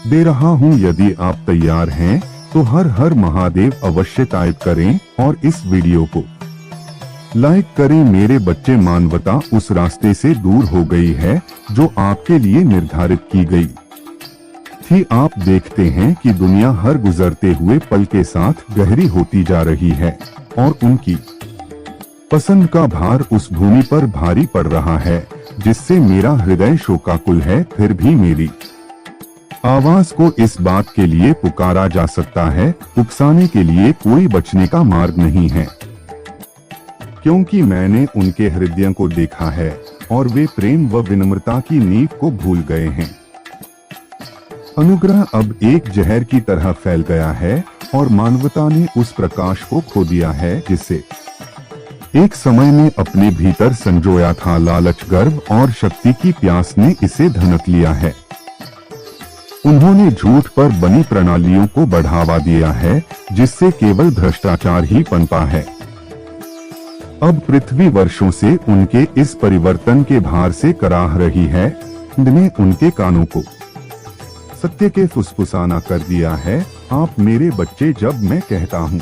दे रहा हूँ। यदि आप तैयार हैं तो हर हर महादेव अवश्य टाइप करें और इस वीडियो को लाइक करें। मेरे बच्चे, मानवता उस रास्ते से दूर हो गई है जो आपके लिए निर्धारित की गई थी। आप देखते हैं कि दुनिया हर गुजरते हुए पल के साथ गहरी होती जा रही है और उनकी पसंद का भार उस भूमि पर भारी पड़ रहा है जिससे मेरा हृदय शोकाकुल है। फिर भी मेरी आवाज को इस बात के लिए पुकारा जा सकता है, उकसाने के लिए कोई बचने का मार्ग नहीं है, क्योंकि मैंने उनके हृदयों को देखा है और वे प्रेम व विनम्रता की नींव को भूल गए हैं। अनुग्रह अब एक जहर की तरह फैल गया है और मानवता ने उस प्रकाश को खो दिया है जिसे एक समय में अपने भीतर संजोया था। लालच, गर्व और शक्ति की प्यास ने इसे धनक लिया है। उन्होंने झूठ पर बनी प्रणालियों को बढ़ावा दिया है जिससे केवल भ्रष्टाचार ही पनपा है। अब पृथ्वी वर्षों से उनके इस परिवर्तन के भार से कराह रही है। ने उनके कानों को सत्य के फुसफुसाना कर दिया है। आप मेरे बच्चे, जब मैं कहता हूँ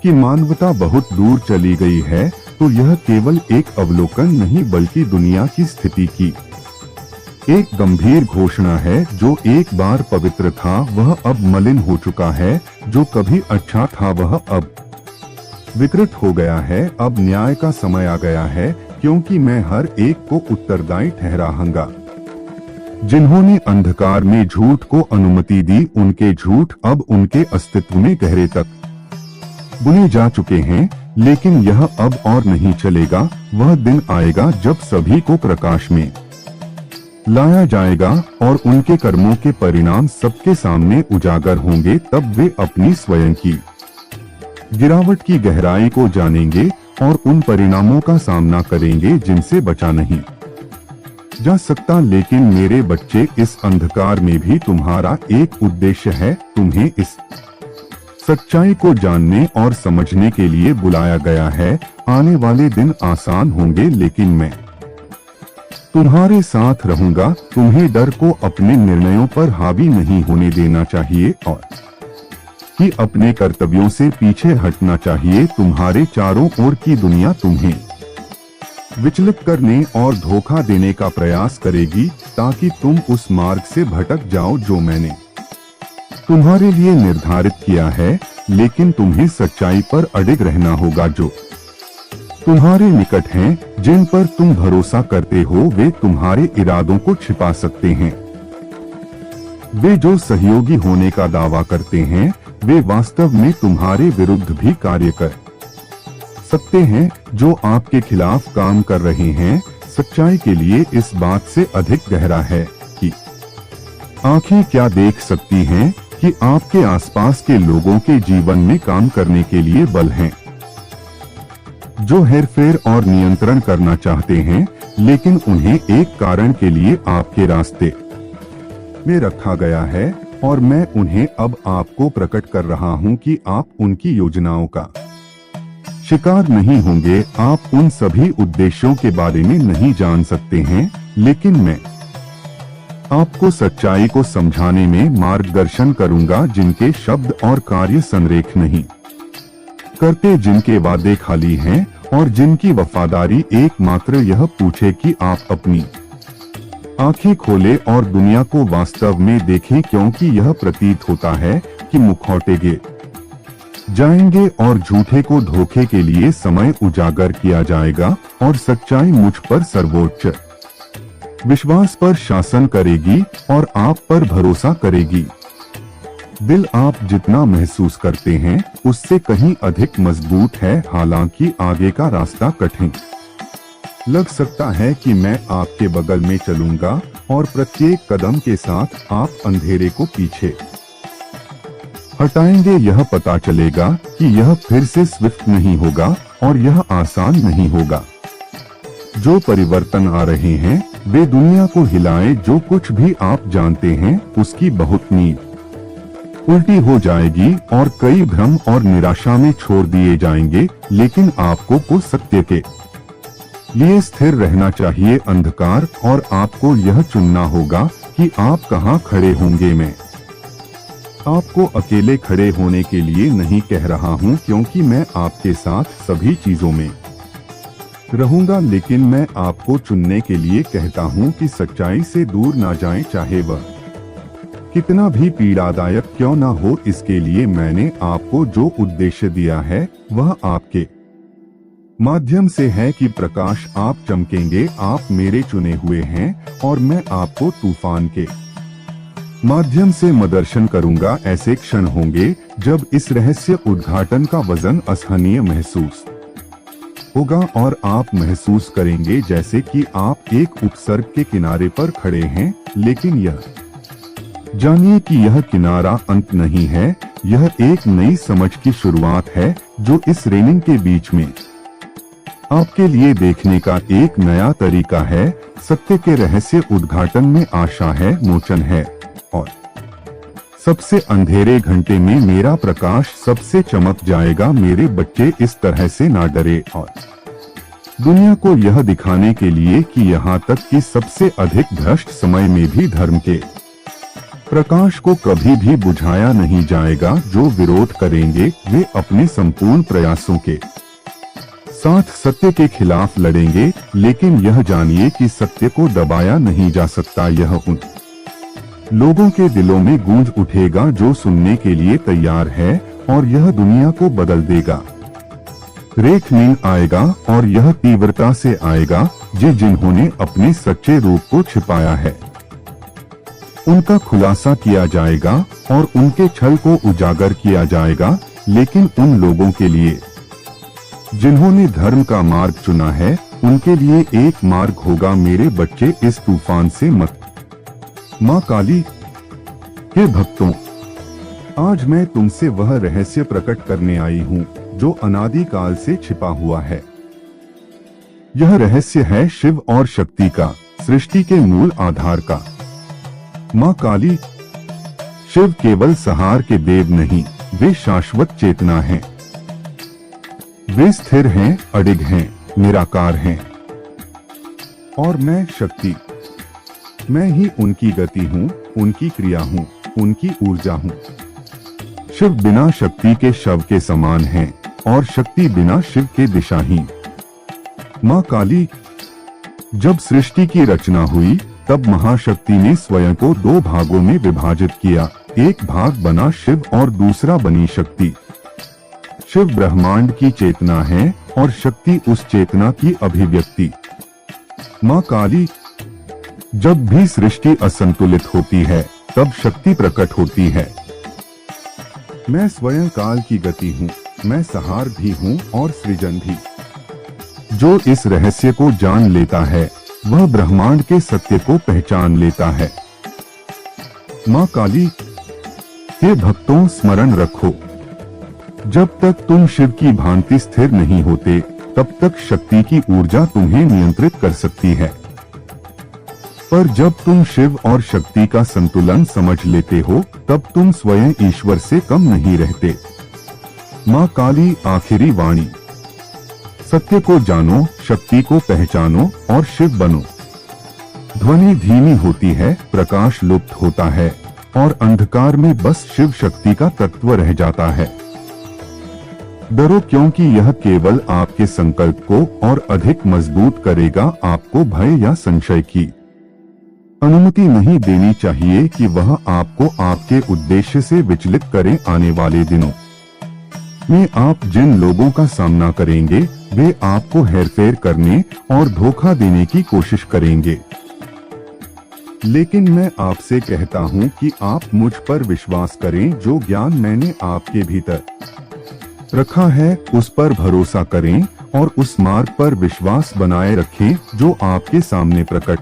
कि मानवता बहुत दूर चली गई है तो यह केवल एक अवलोकन नहीं बल्कि दुनिया की स्थिति की एक गंभीर घोषणा है। जो एक बार पवित्र था वह अब मलिन हो चुका है, जो कभी अच्छा था वह अब विकृत हो गया है। अब न्याय का समय आ गया है, क्योंकि मैं हर एक को उत्तरदायी ठहराऊंगा। जिन्होंने अंधकार में झूठ को अनुमति दी, उनके झूठ अब उनके अस्तित्व में गहरे तक बुने जा चुके हैं। लेकिन यह अब और नहीं चलेगा। वह दिन आएगा जब सभी को प्रकाश में लाया जाएगा और उनके कर्मों के परिणाम सबके सामने उजागर होंगे। तब वे अपनी स्वयं की गिरावट की गहराई को जानेंगे और उन परिणामों का सामना करेंगे जिनसे बचा नहीं जा सकता। लेकिन मेरे बच्चे, इस अंधकार में भी तुम्हारा एक उद्देश्य है। तुम्हें इस सच्चाई को जानने और समझने के लिए बुलाया गया है। आने वाले दिन आसान होंगे, लेकिन मैं तुम्हारे साथ रहूंगा। तुम्हें डर को अपने निर्णयों पर हावी नहीं होने देना चाहिए और कि अपने कर्तव्यों से पीछे हटना चाहिए। तुम्हारे चारों ओर की दुनिया तुम्हें विचलित करने और धोखा देने का प्रयास करेगी ताकि तुम उस मार्ग से भटक जाओ जो मैंने तुम्हारे लिए निर्धारित किया है। लेकिन तुम्हें सच्चाई पर अडिग रहना होगा। जो तुम्हारे निकट हैं, जिन पर तुम भरोसा करते हो, वे तुम्हारे इरादों को छिपा सकते हैं। वे जो सहयोगी होने का दावा करते हैं, वे वास्तव में तुम्हारे विरुद्ध भी कार्य कर सकते हैं। जो आपके खिलाफ काम कर रहे हैं, सच्चाई के लिए इस बात से अधिक गहरा है कि आंखें क्या देख सकती हैं कि आपके आसपास के लोगों के जीवन में काम करने के लिए बल हैं, जो हेरफेर और नियंत्रण करना चाहते हैं, लेकिन उन्हें एक कारण के लिए आपके रास्ते में रखा गया है। और मैं उन्हें अब आपको प्रकट कर रहा हूं कि आप उनकी योजनाओं का शिकार नहीं होंगे। आप उन सभी उद्देश्यों के बारे में नहीं जान सकते हैं, लेकिन मैं आपको सच्चाई को समझाने में मार्गदर्शन करूंगा। जिनके शब्द और कार्य संरेख नहीं करते, जिनके वादे खाली हैं और जिनकी वफादारी एकमात्र यह पूछे कि आप अपनी आंखें खोले और दुनिया को वास्तव में देखें। क्योंकि यह प्रतीत होता है कि मुखौटे गिर जाएंगे और झूठे को धोखे के लिए समय उजागर किया जाएगा और सच्चाई मुझ पर सर्वोच्च विश्वास पर शासन करेगी और आप पर भरोसा करेगी। दिल आप जितना महसूस करते हैं उससे कहीं अधिक मजबूत है। हालांकि आगे का रास्ता कठिन लग सकता है कि मैं आपके बगल में चलूंगा और प्रत्येक कदम के साथ आप अंधेरे को पीछे हटाएंगे। यह पता चलेगा कि यह फिर से स्विफ्ट नहीं होगा और यह आसान नहीं होगा। जो परिवर्तन आ रहे हैं वे दुनिया को हिलाए। जो कुछ भी आप जानते हैं उसकी बहुत नींव उल्टी हो जाएगी और कई भ्रम और निराशा में छोड़ दिए जाएंगे। लेकिन आपको को सत्य के लिए स्थिर रहना चाहिए अंधकार, और आपको यह चुनना होगा कि कि आप कहाँ खड़े होंगे। मैं आपको अकेले खड़े होने के लिए नहीं कह रहा हूँ, क्योंकि मैं आपके साथ सभी चीजों में रहूंगा, लेकिन मैं आपको चुनने के लिए कहता हूँ कि सच्चाई से दूर ना जाएं, चाहे वह कितना भी पीड़ादायक क्यों ना हो। इसके लिए मैंने आपको जो उद्देश्य दिया है वह आपके माध्यम से है कि प्रकाश आप चमकेंगे। आप मेरे चुने हुए हैं और मैं आपको तूफान के माध्यम से मार्गदर्शन करूंगा। ऐसे क्षण होंगे जब इस रहस्य उद्घाटन का वजन असहनीय महसूस होगा और आप महसूस करेंगे जैसे कि आप एक उपसर्ग के किनारे पर खड़े हैं, लेकिन यह जानिए कि यह किनारा अंत नहीं है, यह एक नई समझ की शुरुआत है जो इस रेलिंग के बीच में आपके लिए देखने का एक नया तरीका है। सत्य के रहस्य उद्घाटन में आशा है, मोचन है, और सबसे अंधेरे घंटे में मेरा प्रकाश सबसे चमक जाएगा। मेरे बच्चे, इस तरह से ना डरे और दुनिया को यह दिखाने के लिए कि यहाँ तक कि सबसे अधिक भ्रष्ट समय में भी धर्म के प्रकाश को कभी भी बुझाया नहीं जाएगा। जो विरोध करेंगे वे अपने संपूर्ण प्रयासों के साथ सत्य के खिलाफ लड़ेंगे, लेकिन यह जानिए कि सत्य को दबाया नहीं जा सकता। यह उन लोगों के दिलों में गूंज उठेगा जो सुनने के लिए तैयार है, और यह दुनिया को बदल देगा। रेख नींद आएगा और यह तीव्रता से आएगा जिन्होंने अपने सच्चे रूप को छिपाया है उनका खुलासा किया जाएगा और उनके छल को उजागर किया जाएगा। लेकिन उन लोगों के लिए जिन्होंने धर्म का मार्ग चुना है, उनके लिए एक मार्ग होगा। मेरे बच्चे, इस तूफान से मत माँ काली के भक्तों, आज मैं तुमसे वह रहस्य प्रकट करने आई हूँ जो अनादिकाल से छिपा हुआ है। यह रहस्य है शिव और शक्ति का, सृष्टि के मूल आधार का। माँ काली, शिव केवल संहार के देव नहीं, वे शाश्वत चेतना हैं। वे स्थिर हैं, अडिग हैं, निराकार हैं। और मैं शक्ति, मैं ही उनकी गति हूँ, उनकी क्रिया हूँ, उनकी ऊर्जा हूँ। शिव बिना शक्ति के शव के समान है और शक्ति बिना शिव के दिशाहीन। माँ काली, जब सृष्टि की रचना हुई तब महाशक्ति ने स्वयं को दो भागों में विभाजित किया। एक भाग बना शिव और दूसरा बनी शक्ति। शिव ब्रह्मांड की चेतना है और शक्ति उस चेतना की अभिव्यक्ति। माँ काली, जब भी सृष्टि असंतुलित होती है तब शक्ति प्रकट होती है। मैं स्वयं काल की गति हूँ, मैं संहार भी हूँ और सृजन भी। जो इस रहस्य को जान लेता है वह ब्रह्मांड के सत्य को पहचान लेता है। माँ काली के भक्तों, स्मरण रखो, जब तक तुम शिव की भांति स्थिर नहीं होते तब तक शक्ति की ऊर्जा तुम्हें नियंत्रित कर सकती है, पर जब तुम शिव और शक्ति का संतुलन समझ लेते हो तब तुम स्वयं ईश्वर से कम नहीं रहते। माँ काली, आखिरी वाणी, सत्य को जानो, शक्ति को पहचानो और शिव बनो। ध्वनि धीमी होती है, प्रकाश लुप्त होता है और अंधकार में बस शिव शक्ति का तत्व रह जाता है। डरो, क्योंकि यह केवल आपके संकल्प को और अधिक मजबूत करेगा। आपको भय या संशय की अनुमति नहीं देनी चाहिए कि वह आपको आपके उद्देश्य से विचलित करे। आने वाले दिनों में आप जिन लोगों का सामना करेंगे वे आपको हेरफेर करने और धोखा देने की कोशिश करेंगे, लेकिन मैं आपसे कहता हूं कि आप मुझ पर विश्वास करें। जो ज्ञान मैंने आपके भीतर रखा है उस पर भरोसा करें और उस मार्ग पर विश्वास बनाए रखें जो आपके सामने प्रकट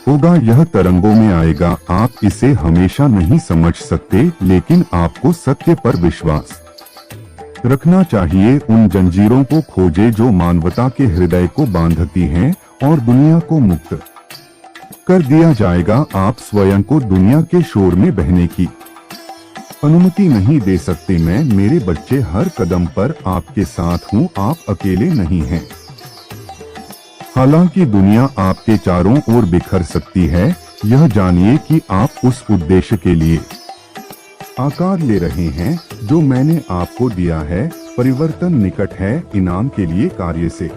होगा। यह तरंगों में आएगा, आप इसे हमेशा नहीं समझ सकते, लेकिन आपको सत्य पर विश्वास रखना चाहिए। उन जंजीरों को खोजे जो मानवता के हृदय को बांधती हैं और दुनिया को मुक्त कर दिया जाएगा। आप स्वयं को दुनिया के शोर में बहने की अनुमति नहीं दे सकते। मैं, मेरे बच्चे, हर कदम पर आपके साथ हूँ, आप अकेले नहीं हैं। हालांकि दुनिया आपके चारों ओर बिखर सकती है, यह जानिए कि आप उस उद्देश्य के लिए आकार ले रहे हैं जो मैंने आपको दिया है। परिवर्तन निकट है, इनाम के लिए कार्य से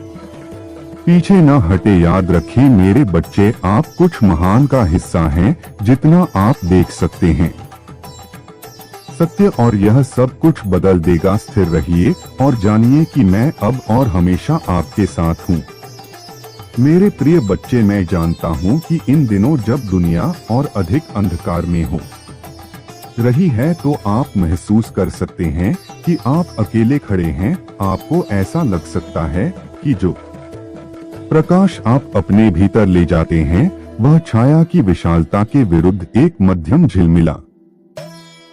पीछे न हटे। याद रखें मेरे बच्चे, आप कुछ महान का हिस्सा हैं, जितना आप देख सकते हैं। सत्य और यह सब कुछ बदल देगा। स्थिर रहिए और जानिए कि मैं अब और हमेशा आपके साथ हूँ। मेरे प्रिय बच्चे, मैं जानता हूँ कि इन दिनों जब दुनिया और अधिक अंधकार में हो रही है तो आप महसूस कर सकते हैं कि आप अकेले खड़े हैं। आपको ऐसा लग सकता है कि जो प्रकाश आप अपने भीतर ले जाते हैं वह छाया की विशालता के विरुद्ध एक मध्यम झिलमिला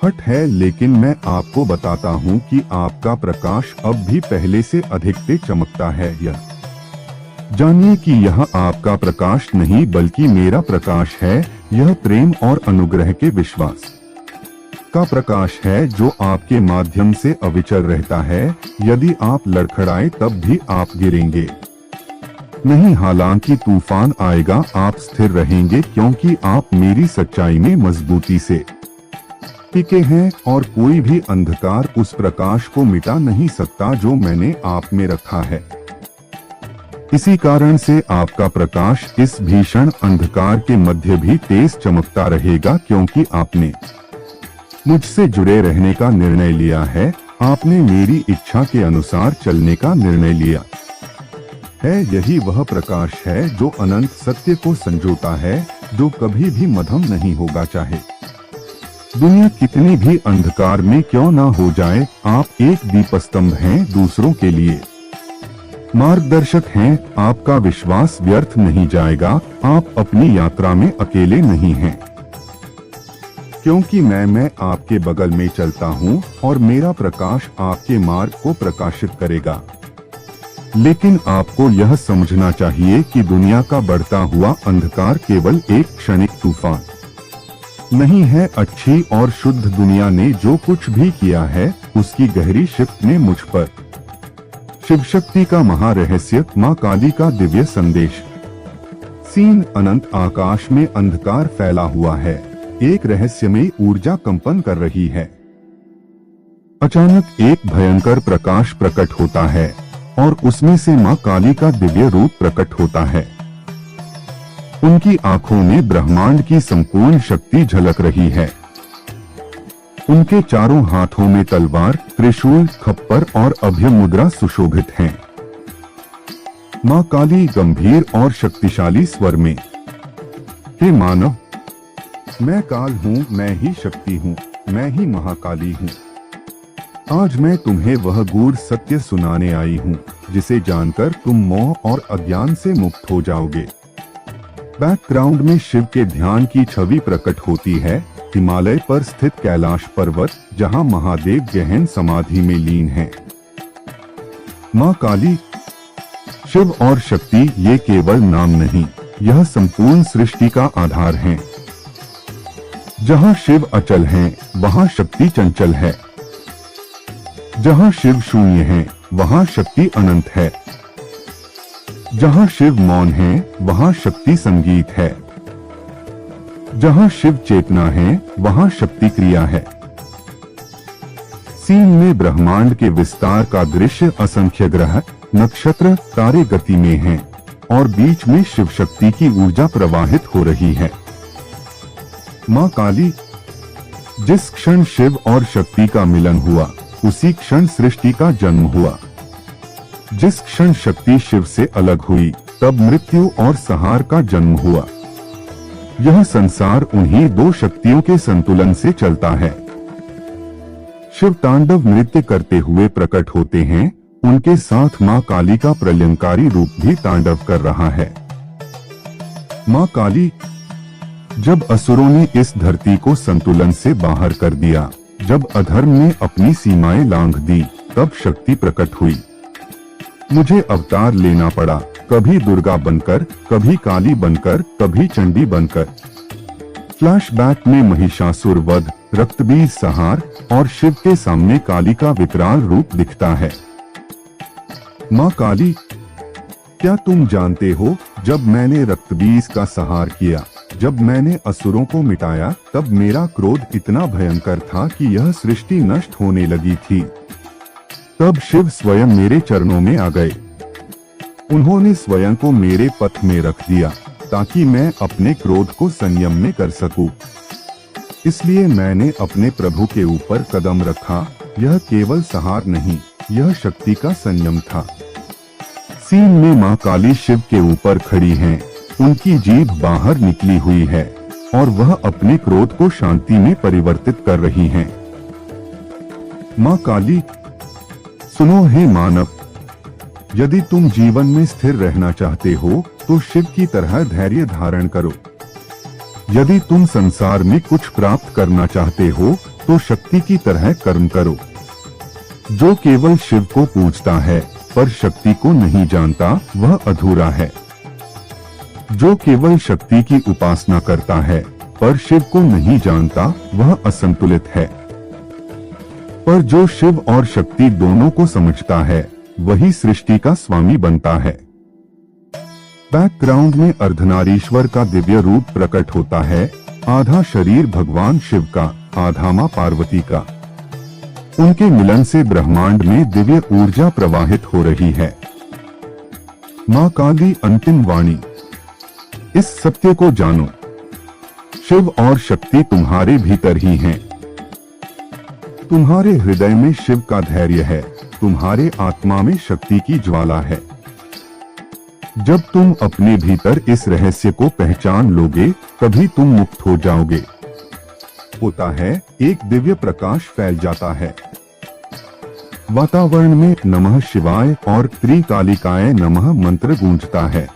हट है, लेकिन मैं आपको बताता हूं कि आपका प्रकाश अब भी पहले से अधिक तेज चमकता है। यह जानिए कि यह आपका प्रकाश नहीं बल्कि मेरा प्रकाश है। यह प्रेम और अनुग्रह के विश्वास का प्रकाश है जो आपके माध्यम से अविचल रहता है। यदि आप लड़खड़ाए तब भी आप गिरेंगे नहीं, हालांकि तूफान आएगा आप स्थिर रहेंगे क्योंकि आप मेरी सच्चाई में मजबूती से टिके हैं और कोई भी अंधकार उस प्रकाश को मिटा नहीं सकता जो मैंने आप में रखा है। इसी कारण से आपका प्रकाश इस भीषण अंधकार के मध्य भी तेज चमकता रहेगा क्योंकि आपने मुझसे जुड़े रहने का निर्णय लिया है। आपने मेरी इच्छा के अनुसार चलने का निर्णय लिया है। यही वह प्रकाश है जो अनंत सत्य को संजोता है, जो कभी भी मध्यम नहीं होगा। चाहे दुनिया कितनी भी अंधकार में क्यों ना हो जाए, आप एक दीपस्तंभ हैं, दूसरों के लिए मार्गदर्शक हैं। आपका विश्वास व्यर्थ नहीं जाएगा। आप अपनी यात्रा में अकेले नहीं हैं, क्योंकि मैं आपके बगल में चलता हूँ और मेरा प्रकाश आपके मार्ग को प्रकाशित करेगा। लेकिन आपको यह समझना चाहिए कि दुनिया का बढ़ता हुआ अंधकार केवल एक क्षणिक तूफान नहीं है। अच्छी और शुद्ध दुनिया ने जो कुछ भी किया है उसकी गहरी शिफ्ट ने मुझ पर शिव शक्ति का महारहस्य, माँ काली का दिव्य संदेश। सीन अनंत आकाश में अंधकार फैला हुआ है। एक रहस्यमयी ऊर्जा कंपन कर रही है। अचानक एक भयंकर प्रकाश प्रकट होता है और उसमें से माँ काली का दिव्य रूप प्रकट होता है। उनकी आंखों में ब्रह्मांड की संपूर्ण शक्ति झलक रही है। उनके चारों हाथों में तलवार, त्रिशूल, खप्पर और अभय मुद्रा सुशोभित हैं। माँ काली गंभीर और शक्तिशाली स्वर में, हे मानव, मैं काल हूँ, मैं ही शक्ति हूँ, मैं ही महाकाली हूँ। आज मैं तुम्हें वह गूढ़ सत्य सुनाने आई हूँ जिसे जानकर तुम मोह और अज्ञान से मुक्त हो जाओगे। बैकग्राउंड में शिव के ध्यान की छवि प्रकट होती है। हिमालय पर स्थित कैलाश पर्वत, जहाँ महादेव गहन समाधि में लीन हैं। माँ काली, शिव और शक्ति ये केवल नाम नहीं, यह संपूर्ण सृष्टि का आधार हैं। जहाँ शिव अचल हैं, वहाँ शक्ति चंचल है। जहाँ शिव शून्य है, वहाँ शक्ति अनंत है। जहाँ शिव मौन है, वहाँ शक्ति संगीत है। जहाँ शिव चेतना है, वहाँ शक्ति क्रिया है। सीन में ब्रह्मांड के विस्तार का दृश्य, असंख्य ग्रह, नक्षत्र, तारे गति में हैं और बीच में शिव शक्ति की ऊर्जा प्रवाहित हो रही है। माँ काली, जिस क्षण शिव और शक्ति का मिलन हुआ उसी क्षण सृष्टि का जन्म हुआ। जिस क्षण शक्ति शिव से अलग हुई तब मृत्यु और संहार का जन्म हुआ। यह संसार उन्हीं दो शक्तियों के संतुलन से चलता है। शिव तांडव नृत्य करते हुए प्रकट होते हैं, उनके साथ माँ काली का प्रलयंकारी रूप भी तांडव कर रहा है। माँ काली, जब असुरों ने इस धरती को संतुलन से बाहर कर दिया, जब अधर्म ने अपनी सीमाएं लांघ दी, तब शक्ति प्रकट हुई। मुझे अवतार लेना पड़ा, कभी दुर्गा बनकर, कभी काली बनकर, कभी चंडी बनकर। फ्लैशबैक में महिषासुर वध, रक्तबीज संहार और शिव के सामने काली का विकराल रूप दिखता है। माँ काली, क्या तुम जानते हो, जब मैंने रक्तबीज का संहार किया जब मैंने असुरों को मिटाया तब मेरा क्रोध इतना भयंकर था कि यह सृष्टि नष्ट होने लगी थी। तब शिव स्वयं मेरे चरणों में आ गए। उन्होंने स्वयं को मेरे पथ में रख दिया ताकि मैं अपने क्रोध को संयम में कर सकूं। इसलिए मैंने अपने प्रभु के ऊपर कदम रखा। यह केवल सहार नहीं, यह शक्ति का संयम था। सीन में मां काली शिव के ऊपर खड़ी हैं। उनकी जीभ बाहर निकली हुई है और वह अपने क्रोध को शांति में परिवर्तित कर रही हैं। मां काली, सुनो हे मानव, यदि तुम जीवन में स्थिर रहना चाहते हो तो शिव की तरह धैर्य धारण करो। यदि तुम संसार में कुछ प्राप्त करना चाहते हो तो शक्ति की तरह कर्म करो। जो केवल शिव को पूजता है पर शक्ति को नहीं जानता वह अधूरा है। जो केवल शक्ति की उपासना करता है पर शिव को नहीं जानता वह असंतुलित है। पर जो शिव और शक्ति दोनों को समझता है वही सृष्टि का स्वामी बनता है। बैकग्राउंड में अर्धनारीश्वर का दिव्य रूप प्रकट होता है। आधा शरीर भगवान शिव का, आधा मां पार्वती का। उनके मिलन से ब्रह्मांड में दिव्य ऊर्जा प्रवाहित हो रही है। मां काली अंतिम वाणी, इस सत्य को जानो, शिव और शक्ति तुम्हारे भीतर ही हैं। तुम्हारे हृदय में शिव का धैर्य है, तुम्हारे आत्मा में शक्ति की ज्वाला है। जब तुम अपने भीतर इस रहस्य को पहचान लोगे तभी तुम मुक्त हो जाओगे। होता है, एक दिव्य प्रकाश फैल जाता है। वातावरण में नमः शिवाय और त्रिकालिकाय नमः मंत्र गूंजता है।